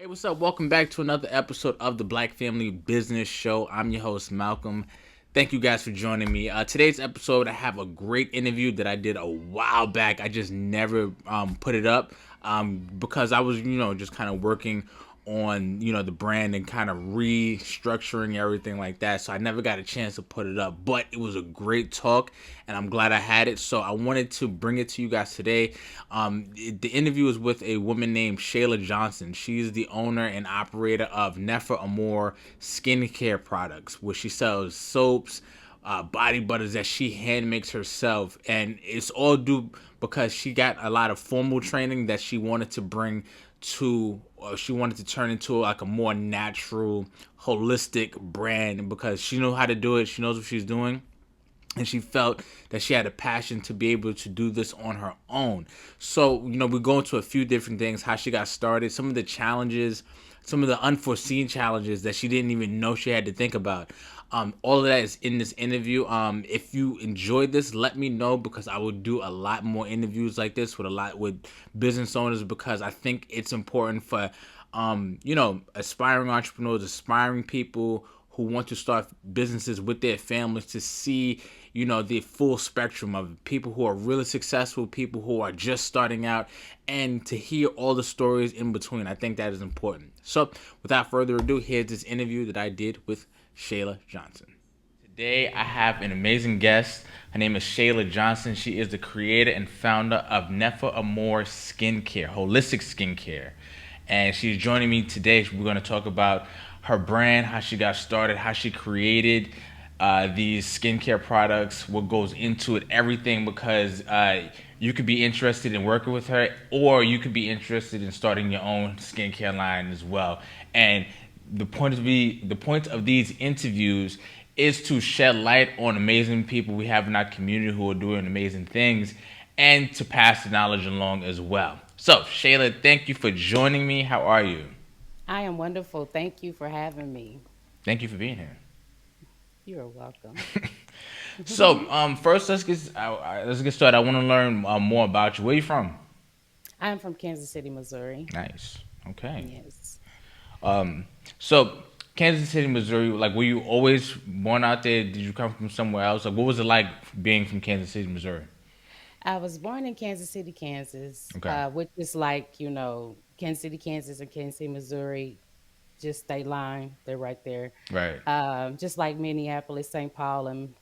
Hey, what's up? Welcome back to another episode of the Black Family Business Show. I'm your host, Malcolm. Thank you guys for joining me. Today's episode, I have a great interview that I did a while back. I just never put it up because I was, just kind of working on, the brand and kind of restructuring everything like that. So I never got a chance to put it up, but it was a great talk and I'm glad I had it. So I wanted to bring it to you guys today. The interview is with a woman named Shala Johnson. She's the owner and operator of Nefer Amor skincare products, where she sells soaps, body butters that she hand makes herself, and it's all due because she got a lot of formal training that she wanted to bring to she wanted to turn into like a more natural holistic brand, and because she knew how to do it, she knows what she's doing, and she felt that she had a passion to be able to do this on her own. So, we go into a few different things, how she got started, some of the challenges, some of the unforeseen challenges that she didn't even know she had to think about. All of that is in this interview. If you enjoyed this, let me know, because I will do a lot more interviews like this with business owners, because I think it's important for aspiring entrepreneurs, aspiring people who want to start businesses with their families, to see, the full spectrum of people who are really successful, people who are just starting out, and to hear all the stories in between. I think that is important. So without further ado, here's this interview that I did with Shala Johnson. Today I have an amazing guest. Her name is Shala Johnson. She is the creator and founder of Nefer Amor Skincare, holistic skincare. And she's joining me today. We're going to talk about her brand, how she got started, how she created these skincare products, what goes into it, everything, because you could be interested in working with her, or you could be interested in starting your own skincare line as well. And the point of these interviews is to shed light on amazing people we have in our community who are doing amazing things, and to pass the knowledge along as well. So, Shayla, thank you for joining me. How are you? I am wonderful. Thank you for having me. Thank you for being here. You're welcome. So, first, let's get started. I want to learn more about you. Where you from? I'm from Kansas City, Missouri. Nice. Okay. Yes. Um, so Kansas City, Missouri. Like, were you always born out there? Did you come from somewhere else? Like, what was it like being from Kansas City, Missouri? I was born in Kansas City, Kansas, Okay. which is like, Kansas City, Kansas and Kansas City, Missouri, just state line. They're right there. Right. Just like Minneapolis, St. Paul, and,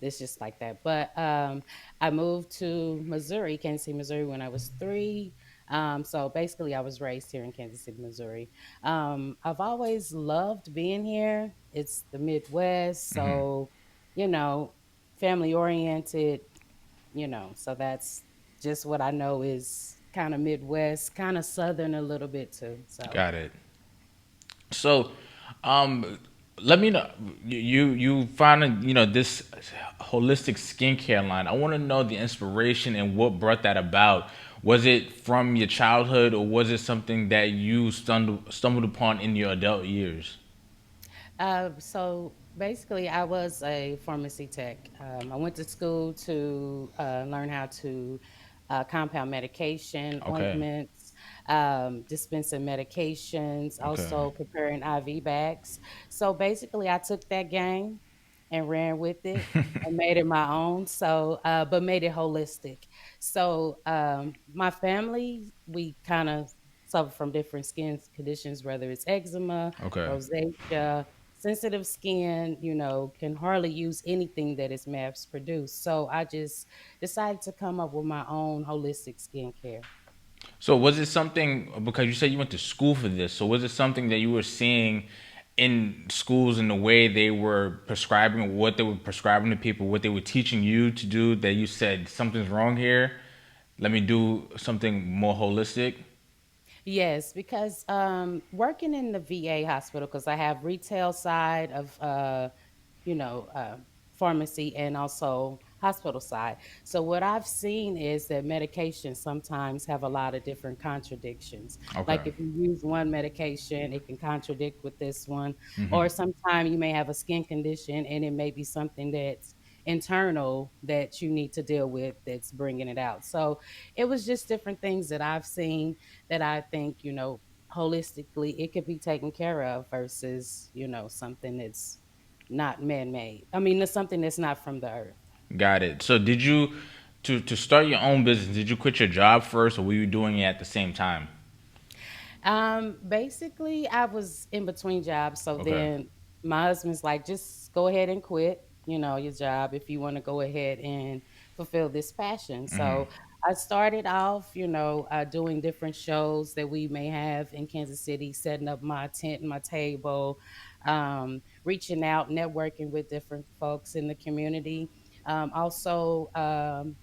it's just like that. But I moved to Missouri, Kansas City, Missouri, when I was three. So basically, I was raised here in Kansas City, Missouri. I've always loved being here. It's the Midwest, Hmm. so you know, family oriented. So that's just what I know is kind of Midwest, kind of Southern a little bit too. So. Got it. So, um, let me know, you found, this holistic skincare line. I want to know the inspiration and what brought that about. Was it from your childhood, or was it something that you stumbled upon in your adult years? So basically, I was a pharmacy tech. I went to school to learn how to compound medication, Okay. ointments, dispensing medications, Okay. also preparing IV bags. So basically, I took that game and ran with it and made it my own. So, but made it holistic. So, my family, we kind of suffer from different skin conditions, whether it's eczema, Okay. rosacea, sensitive skin, can hardly use anything that is mass produced. So I just decided to come up with my own holistic skincare. So was it something, because you said you went to school for this? So was it something that you were seeing in schools, in the way they were prescribing, what they were prescribing to people, what they were teaching you to do, that you said something's wrong here? Let me do something more holistic. Yes, because working in the VA hospital, because I have retail side of you know, uh, pharmacy and also hospital side. So what I've seen is that medications sometimes have a lot of different contradictions. Okay. Like if you use one medication, it can contradict with this one, Hmm. or sometimes you may have a skin condition and it may be something that's internal that you need to deal with that's bringing it out. So it was just different things that I've seen that I think, holistically it could be taken care of versus, something that's not man-made. I mean, it's something that's not from the earth. Got it. So did you to start your own business? Did you quit your job first, or were you doing it at the same time? Basically, I was in between jobs. So Okay. then my husband's like, just go ahead and quit, your job if you want to go ahead and fulfill this passion. So I started off, doing different shows that we may have in Kansas City, setting up my tent and my table, reaching out, networking with different folks in the community. Also,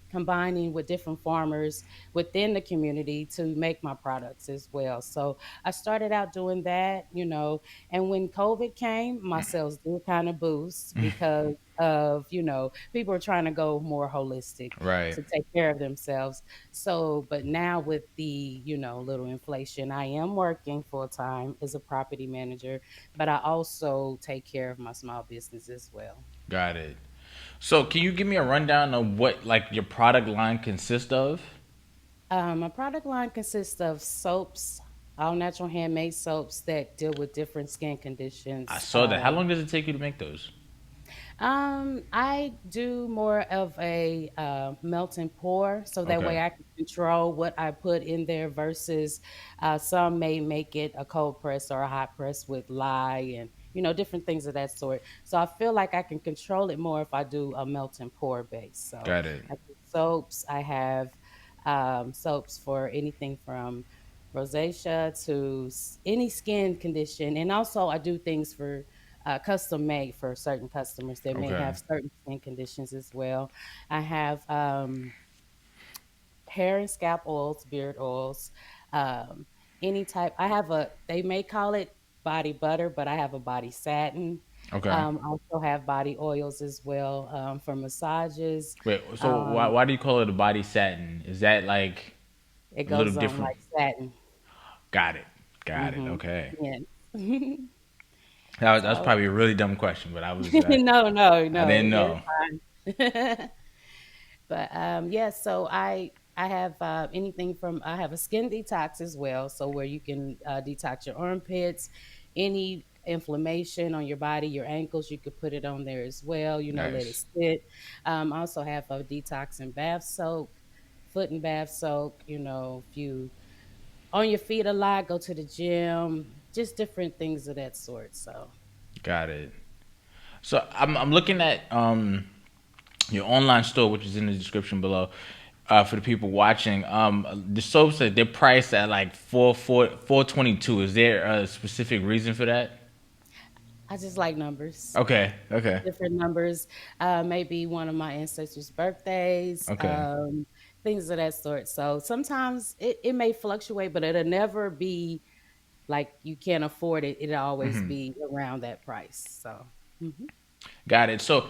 combining with different farmers within the community to make my products as well. So I started out doing that, and when COVID came, my sales did kind of boost because of, people are trying to go more holistic Right. to take care of themselves. So, but now with the, little inflation, I am working full time as a property manager, but I also take care of my small business as well. Got it. So can you give me a rundown of what like your product line consists of? My product line consists of soaps, all natural handmade soaps that deal with different skin I conditions. saw that. How long does it take you to make those? I do more of a melt and pour, so that Okay. way I can control what I put in there versus some may make it a cold press or a hot press with lye and different things of that sort. So I feel like I can control it more if I do a melt and pour base. So Got it. I do soaps. I have soaps for anything from rosacea to any skin condition, and also I do things for custom made for certain customers that may Okay. have certain skin conditions as well. I have hair and scalp oils, beard oils, um, any type. I have they may call it body butter, but I have a body satin. Okay. I also have body oils as well for massages. Wait. So why Um, why do you call it a body satin? Is that like it a little goes on different? like satin. Got it. Got it. Hmm. Okay. Yes. That was So probably a really dumb question, but no, no, I no, didn't you're know. fine. But yeah, so I have anything from I have a skin detox as well, so where you can detox your armpits, any inflammation on your body, your ankles, you could put it on there as well. Let it Nice. sit. I also have a detox and bath soak, foot and bath soak. If you on your feet a lot, go to the gym, just different things of that sort. So. Got it. So I'm looking at your online store, which is in the description below, for the people watching. The soaps that they're priced at like 422. Is there a specific reason for that? I just like numbers. Okay. Okay. Different numbers. Maybe one of my ancestors' birthdays, Okay. things of that sort. So sometimes it may fluctuate, but it'll never be like you can't afford it. It'll always be around that price. So, mhm. Got it. So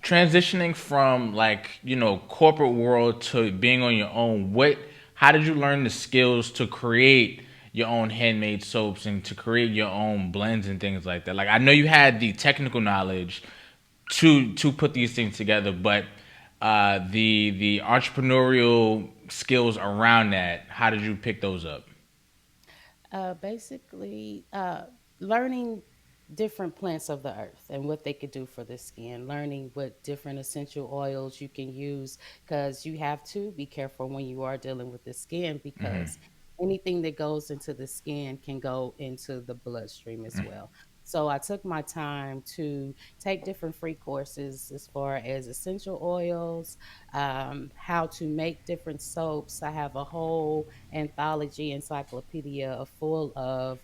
transitioning from like corporate world to being on your own, what how did you learn the skills to create your own handmade soaps and to create your own blends and things like that? Like I know you had the technical knowledge to put these things together, but the entrepreneurial skills around that, how did you pick those up? Basically, learning different plants of the earth and what they could do for the skin, learning what different essential oils you can use, because you have to be careful when you are dealing with the skin, because anything that goes into the skin can go into the bloodstream as well. So I took my time to take different free courses as far as essential oils, how to make different soaps. I have a whole anthology encyclopedia full of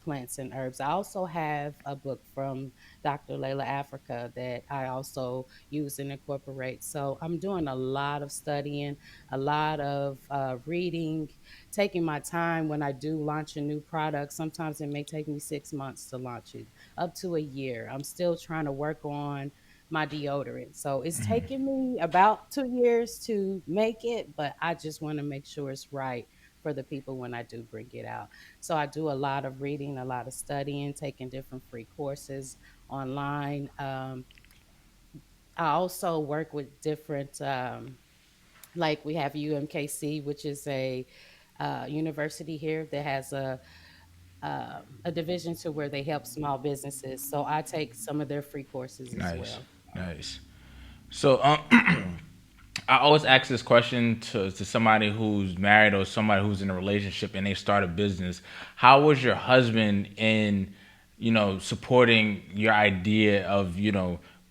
plants and herbs. I also have a book from Dr. Layla Africa that I also use and incorporate. So I'm doing a lot of studying, a lot of reading, taking my time when I do launch a new product. Sometimes it may take me 6 months to launch it, up to a year. I'm still trying to work on my deodorant. So it's taken me about 2 years to make it, but I just want to make sure it's right for the people when I do bring it out. So I do a lot of reading, a lot of studying, taking different free courses online. I also work with different, like we have UMKC, which is a university here that has a division to where they help small businesses. So I take some of their free courses as Nice, well. nice. So I always ask this question to somebody who's married or somebody who's in a relationship and they start a business. How was your husband in, supporting your idea of,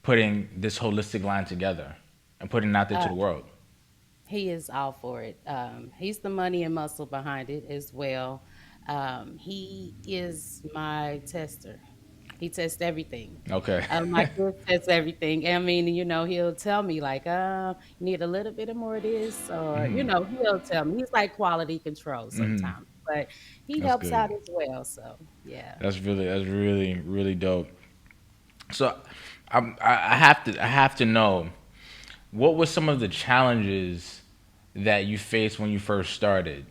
putting this holistic line together and putting it out there Uh, to the world? he is all for it. He's the money and muscle behind it as well. He is my tester. He tests everything. Okay. My kid tests everything. I mean, he'll tell me like, you need a little bit of more of this, or he'll tell me. He's like quality control sometimes, but he That's helps good. out as well. So yeah. That's really really dope. So I have to know, what were some of the challenges that you faced when you first started?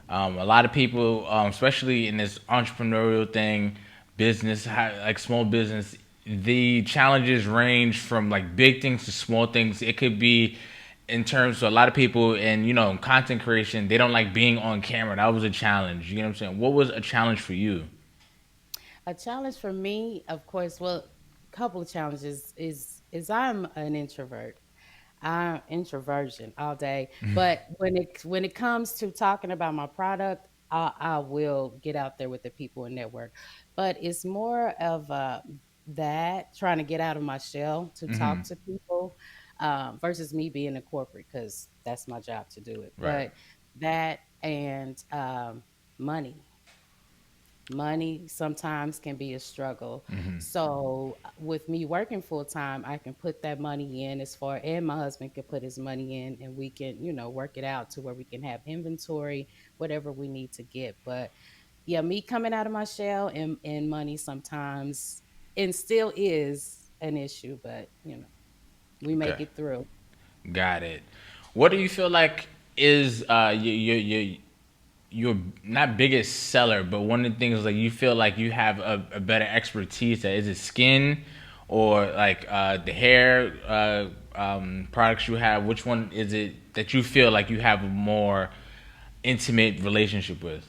A lot of people, especially in this entrepreneurial thing, business, like small business, the challenges range from like big things to small things. It could be in terms of a lot of people and content creation. They don't like being on camera. That was a challenge. You know what I'm saying? What was a challenge for you? A challenge for me, of course, well, a couple of challenges is I'm an introvert. Introversion all day. But when it comes to talking about my product, I will get out there with the people and network. But it's more of that trying to get out of my shell to talk to people versus me being a corporate because that's my job to do it. Right. But that and money money sometimes can be a struggle. So with me working full time, I can put that money in as far and my husband can put his money in and we can, work it out to where we can have inventory, whatever we need to get. But yeah, me coming out of my shell and money sometimes and still is an issue, but we make Okay. it through. Got it. What do you feel like is your not biggest seller, but one of the things like you feel like you have a better expertise at? Is it skin or like the hair products you have? Which one is it that you feel like you have a more intimate relationship with?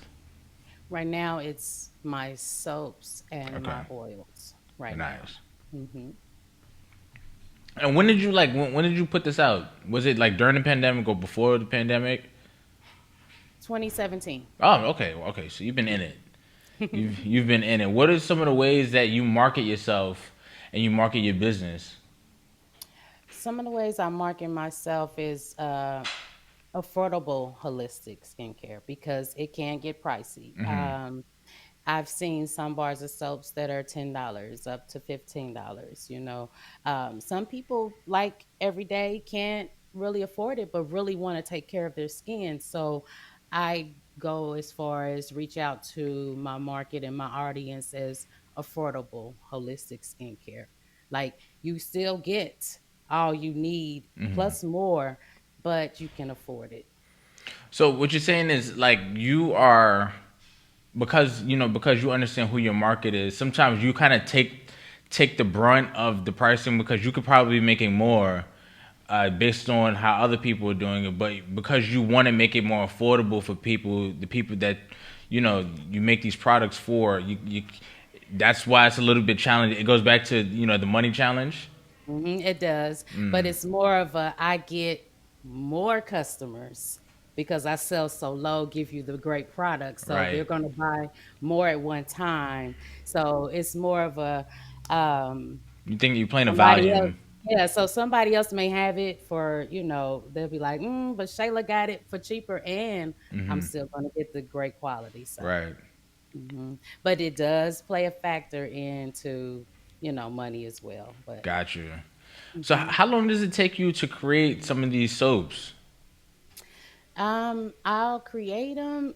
Right now it's my soaps and Okay, my oils right now. nice. hmm And when did you when did you put this out? Was it like during the pandemic or before the pandemic? 2017. Oh, okay, okay. So you've been in it. You've been in it. What are some of the ways that you market yourself and you market your business? Some of the ways I market myself is affordable holistic skincare because it can get pricey. I've seen some bars of soaps that are $10 up to $15. Some people like every day can't really afford it, but really want to take care of their skin. So I go as far as reach out to my market and my audience as affordable holistic skincare. Like you still get all you need plus more, but you can afford it. So what you're saying is like you are, because you understand who your market is. Sometimes you kind of take the brunt of the pricing because you could probably be making more based on how other people are doing it, but because you want to make it more affordable for people, the people that you make these products for, that's why it's a little bit challenging. It goes back to the money challenge. It does, but it's more of a I get more customers because I sell so low, give you the great product, so they're Right. going to buy more at one time. So it's more of a um, You think you're playing a somebody else. volume. Yeah, so somebody else may have it for they'll be like, but Shayla got it for cheaper, and I'm still going to get the great quality. So, Right. but it does play a factor into money as well, but. Got you. So Mhm. how long does it take you to create some of these soaps? I'll create them.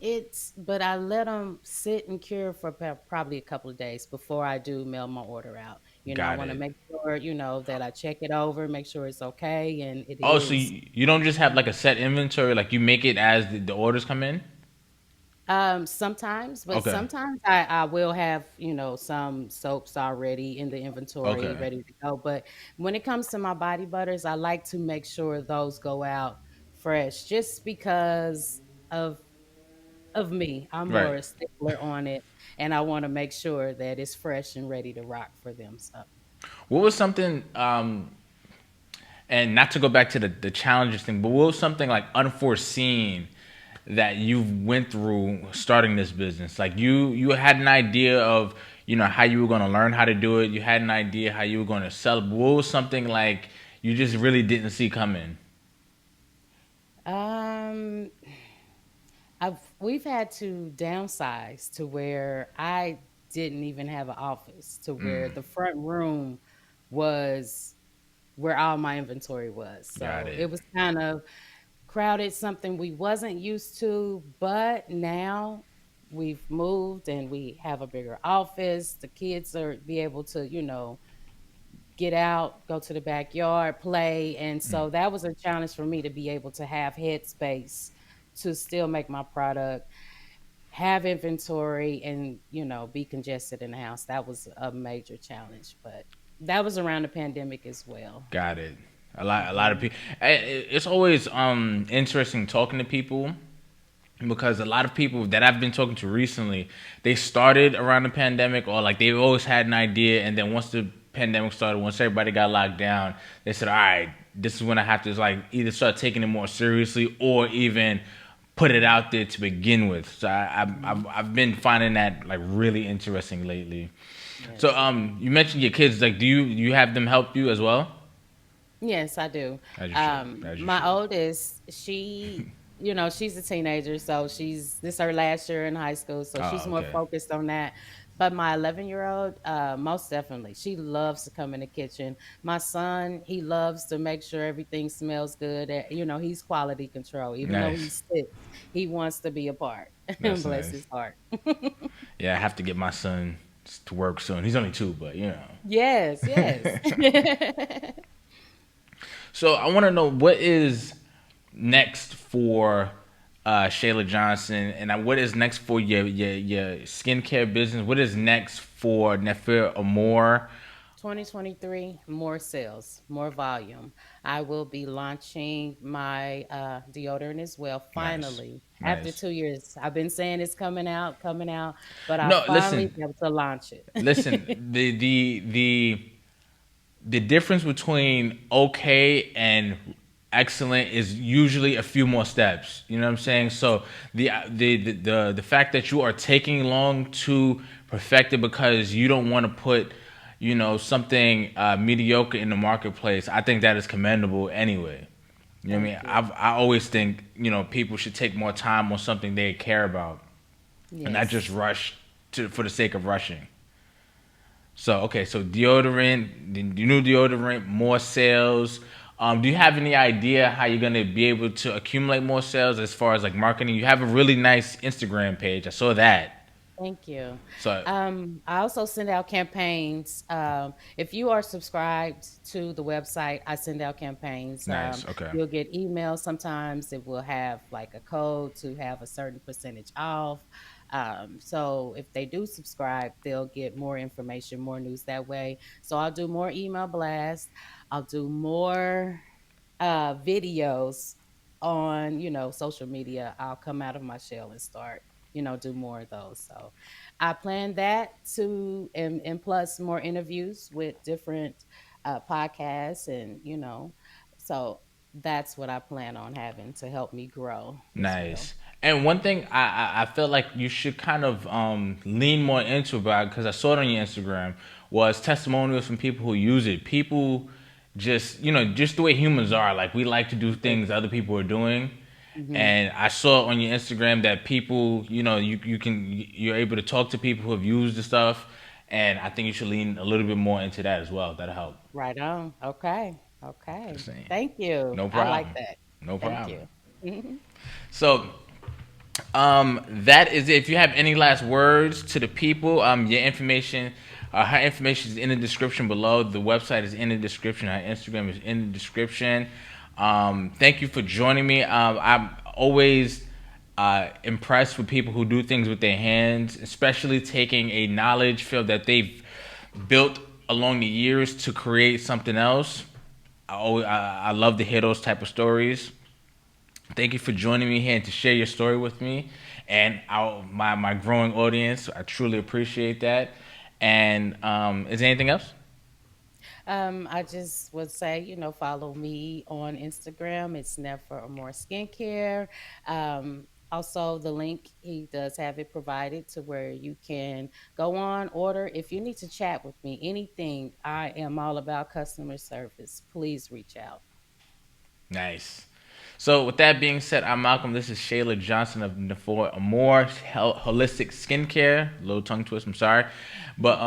But I let them sit and cure for probably a couple of days before I do mail my order out. I Got want to it. make sure, that I check it over, make sure it's okay, and it Oh, so is. you don't just have like a set inventory, like you make it as the orders come in? Sometimes, but Okay. sometimes I will have, some soaps already in the inventory Okay. ready to go. But when it comes to my body butters, I like to make sure those go out fresh just because of of me. I'm Right. more a stickler on it, and I want to make sure that it's fresh and ready to rock for them. So, What was something, and not to go back to the challenges thing, but what was something like unforeseen that you went through starting this business? Like you had an idea of how you were going to learn how to do it. You had an idea how you were going to sell it. But what was something like you just really didn't see coming? um, we've had to downsize to where I didn't even have an office, to where the front room was where all my inventory was. Got So it. it was kind of crowded, something we wasn't used to, but now we've moved and we have a bigger office. The kids are be able to, get out, go to the backyard, play. And so that was a challenge for me to be able to have headspace to still make my product, have inventory, and, be congested in the house. That was a major challenge, but that was around the pandemic as well. Got it. A lot of Hmm. people. It's always interesting talking to people because a lot of people that I've been talking to recently, they started around the pandemic or like they've always had an idea, and then once the pandemic started, once everybody got locked down, they said, "All right, this is when I have to like either start taking it more seriously or even put it out there to begin with." So I've been finding that like really interesting lately. So Yes. you mentioned your kids. Like, do you have them help you as well? Yes, I do. As you should. As you My should. oldest, she's a teenager, so this her last year in high school, so Oh, she's more okay. focused on that. But my 11-year-old, most definitely, she loves to come in the kitchen. My son, he loves to make sure everything smells good. He's quality control. Even though Nice. he's 6, he wants to be a part. That's Bless nice. his heart. Yeah, I have to get my son to work soon. He's only 2, but Yes, yes. So I want to know what is next for Shayla Johnson, and what is next for your skincare business? What is next for Nefer Amor? 2023, more sales, more volume. I will be launching my deodorant as well. Nice, Finally, after nice. 2 years, I've been saying it's coming out, but I'll No, finally listen, be able to launch it. listen. The difference between okay and excellent is usually a few more steps. You know what I'm saying? So the fact that you are taking long to perfect it because you don't want to put something mediocre in the marketplace, I think that is commendable anyway. You know what I Thank mean? you. I always think people should take more time on something they care about and not just Yes. rush for the sake of rushing. So okay, so deodorant, the new deodorant, more sales. Do you have any idea how you're gonna be able to accumulate more sales as far as like marketing? You have a really nice Instagram page. I saw that. Thank you. So I also send out campaigns. If you are subscribed to the website, I send out campaigns. nice. Okay. You'll get emails. Sometimes it will have like a code to have a certain percentage off. So if they do subscribe, they'll get more information, more news that way. So I'll do more email blasts. I'll do more videos on social media. I'll come out of my shell and start do more of those. So I plan that to and plus more interviews with different podcasts, and so that's what I plan on having to help me grow as well. Nice. And one thing I felt like you should kind of lean more into about because I saw it on your Instagram was testimonials from people who use it. People just just the way humans are. Like we like to do things other people are doing. Hmm. And I saw on your Instagram that people, you're able to talk to people who have used the stuff, and I think you should lean a little bit more into that as well. That'll help. Right on. Okay. Just Okay. saying. Thank you. No I like problem. that. No Thank problem. you. So that is it. If you have any last words to the people, your information, her information is in the description below. The website is in the description. Her Instagram is in the description. Thank you for joining me. I'm always impressed with people who do things with their hands, especially taking a knowledge field that they've built along the years to create something else. I love to hear those type of stories. Thank you for joining me here and to share your story with me. and my growing audience. I truly appreciate that. And is there anything else? I just would say, follow me on Instagram. It's Nefer Amor Skincare. Also, the link, he does have it provided to where you can go on, order. If you need to chat with me, anything, I am all about customer service. Please reach out. Nice. So with that being said, I'm Malcolm. This is Shayla Johnson of Nefer Amor Holistic Skincare. Little tongue twist. I'm sorry, but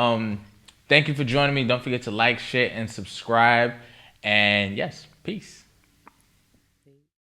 thank you for joining me. Don't forget to like, share, and subscribe. And yes, peace.